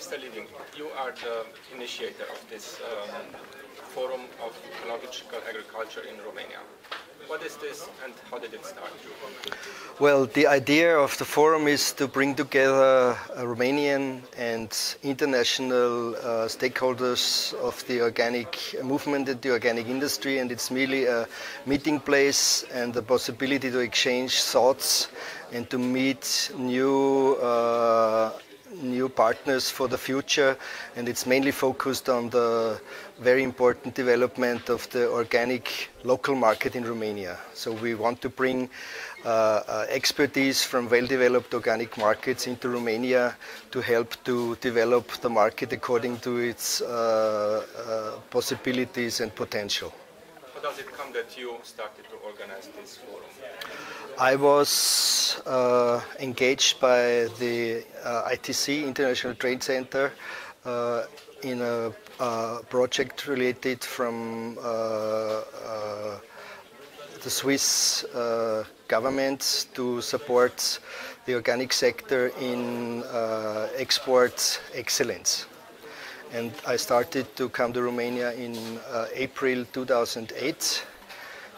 Mr. Liebing, you are the initiator of this Forum of Ecological Agriculture in Romania. What is this and how did it start? Well, the idea of the forum is to bring together Romanian and international stakeholders of the organic movement and the organic industry, and it's merely a meeting place and the possibility to exchange thoughts and to meet new partners for the future, and it's mainly focused on the very important development of the organic local market in Romania. So we want to bring expertise from well-developed organic markets into Romania to help to develop the market according to its possibilities and potential. How does it come that you started to organize this forum? I was engaged by the ITC, International Trade Center, in a project related from the Swiss government to support the organic sector in export excellence. And I started to come to Romania in April 2008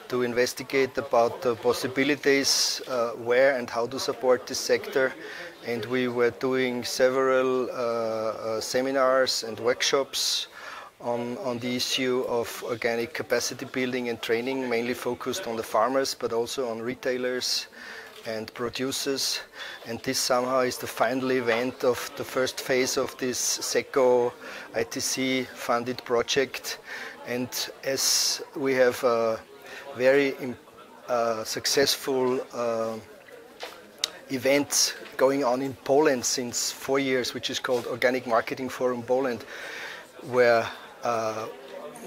to investigate about the possibilities where and how to support this sector. And we were doing several seminars and workshops on the issue of organic capacity building and training, mainly focused on the farmers, but also on retailers and producers. And this somehow is the final event of the first phase of this SECO ITC funded project. And as we have a very successful event going on in Poland since 4 years, which is called Organic Marketing Forum Poland, where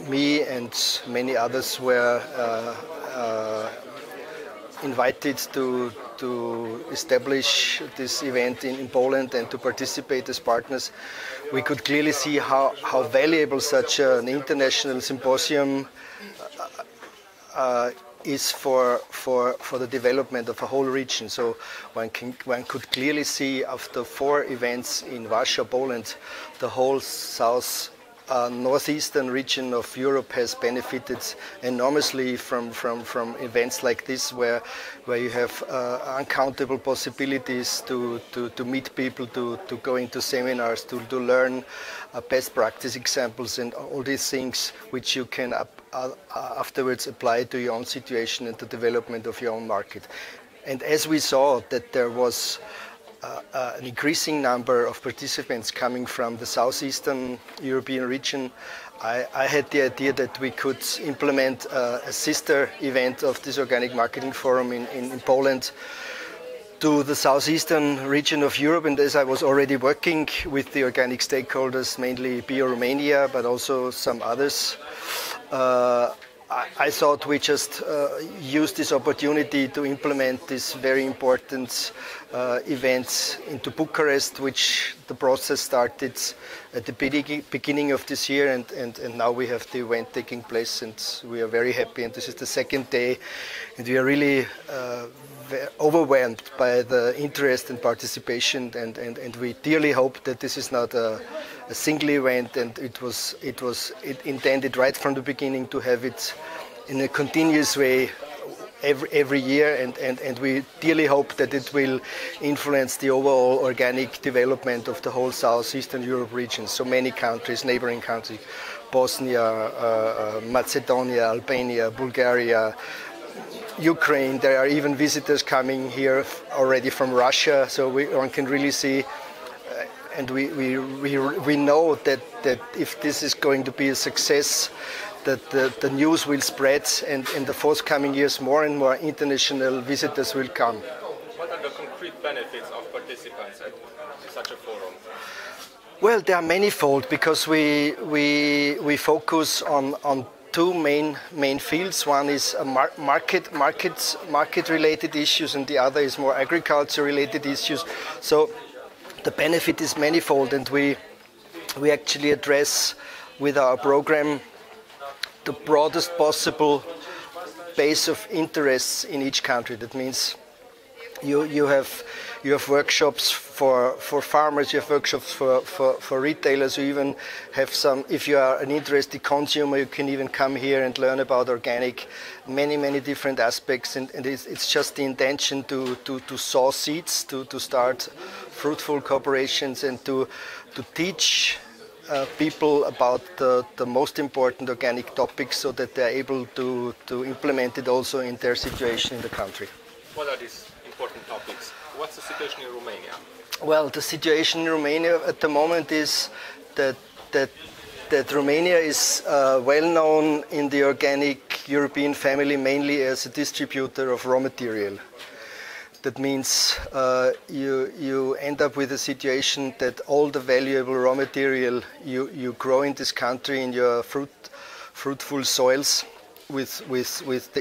me and many others were invited to establish this event in Poland and to participate as partners. We could clearly see how valuable such an international symposium is for the development of a whole region. So one could clearly see after 4 events in Warsaw, Poland, the whole northeastern region of Europe has benefited enormously from events like this, where you have uncountable possibilities to meet people, to go into seminars, to learn best practice examples and all these things which you can afterwards apply to your own situation and the development of your own market. And as we saw that there was an increasing number of participants coming from the southeastern European region, I had the idea that we could implement a sister event of this Organic Marketing Forum in Poland to the southeastern region of Europe. And as I was already working with the organic stakeholders, mainly Bio-Romania, but also some others, I thought we just use this opportunity to implement this very important event into Bucharest, which the process started at the beginning of this year, and now we have the event taking place, and we are very happy. And this is the 2nd day, and we are really overwhelmed by the interest and participation, and we dearly hope that this is not a single event, and it intended right from the beginning to have it in a continuous way every year, and we dearly hope that it will influence the overall organic development of the whole southeastern Europe region. So many countries, neighboring countries, Bosnia, Macedonia, Albania, Bulgaria, Ukraine. There are even visitors coming here already from Russia, so one can really see, and we know that if this is going to be a success, that the news will spread, and in the forthcoming years more and more international visitors will come. What are the concrete benefits of participants at such a forum? Well, they are manifold, because we focus on 2 main fields. One is market-related issues, and the other is more agriculture-related issues. So the benefit is manifold, and we actually address with our program the broadest possible base of interests in each country. That means You have workshops for farmers, you have workshops for retailers, you even have some, if you are an interested consumer, you can even come here and learn about organic, many different aspects, and it's just the intention to sow seeds, to start fruitful cooperations and to teach people about the most important organic topics so that they're able to implement it also in their situation in the country. What are these important topics? What's the situation in Romania? Well, the situation in Romania at the moment is that Romania is well known in the organic European family mainly as a distributor of raw material. That means you end up with a situation that all the valuable raw material you grow in this country in your fruitful soils with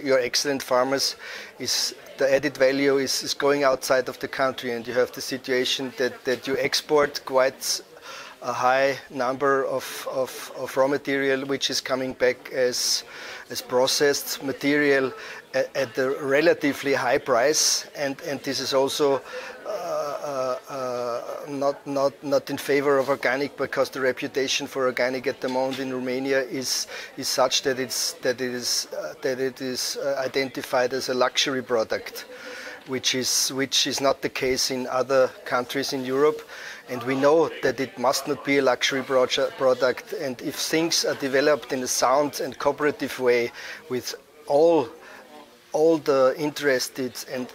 your excellent farmers, is the added value is going outside of the country, and you have the situation that you export quite a high number of raw material which is coming back as processed material at a relatively high price, and this is also not in favor of organic, because the reputation for organic at the moment in Romania is such that it is identified as a luxury product, which is not the case in other countries in Europe. And we know that it must not be a luxury product, and if things are developed in a sound and cooperative way with all the interested and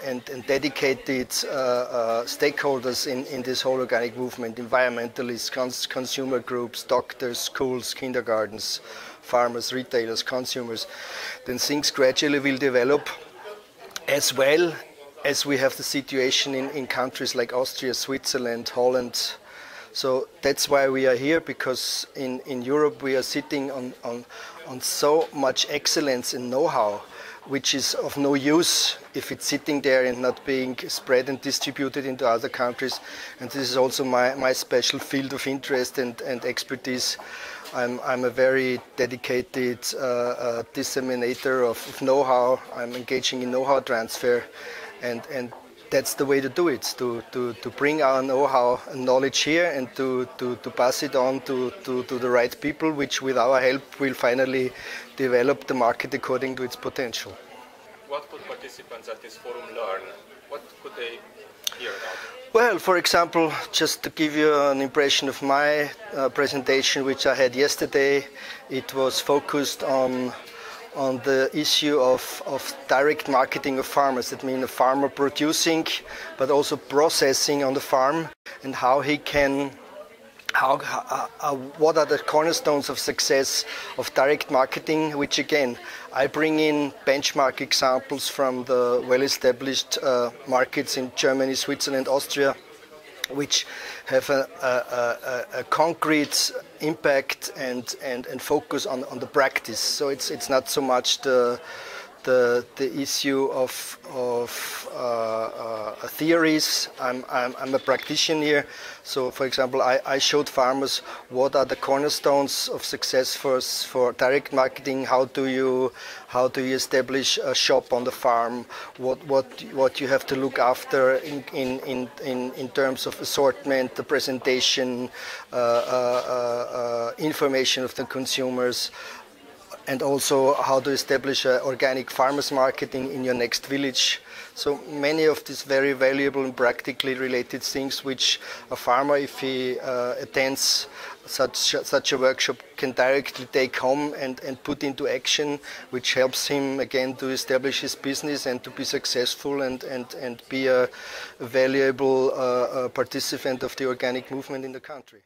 dedicated stakeholders in this whole organic movement, environmentalists, consumer groups, doctors, schools, kindergartens, farmers, retailers, consumers, then things gradually will develop, as well as we have the situation in countries like Austria, Switzerland, Holland. So that's why we are here, because in Europe we are sitting on so much excellence and know-how, which is of no use if it's sitting there and not being spread and distributed into other countries. And this is also my special field of interest and expertise. I'm a very dedicated disseminator of know-how. I'm engaging in know-how transfer, and that's the way to do it, to bring our know-how and knowledge here and to pass it on to the right people, which with our help will finally develop the market according to its potential. What could participants at this forum learn? What could they hear about? Well, for example, just to give you an impression of my presentation, which I had yesterday, it was focused on the issue of direct marketing of farmers. That means a farmer producing, but also processing on the farm, and how he can, what are the cornerstones of success of direct marketing, which again, I bring in benchmark examples from the well-established markets in Germany, Switzerland, Austria, which have a concrete impact and focus on the practice. So it's not so much the issue of theories. I'm a practitioner. So, for example, I showed farmers what are the cornerstones of success for direct marketing. How do you establish a shop on the farm? What you have to look after in terms of assortment, the presentation, information of the consumers, and also how to establish an organic farmers market in your next village. So many of these very valuable and practically related things which a farmer, if he attends such a workshop, can directly take home and put into action, which helps him again to establish his business and to be successful and be a valuable participant of the organic movement in the country.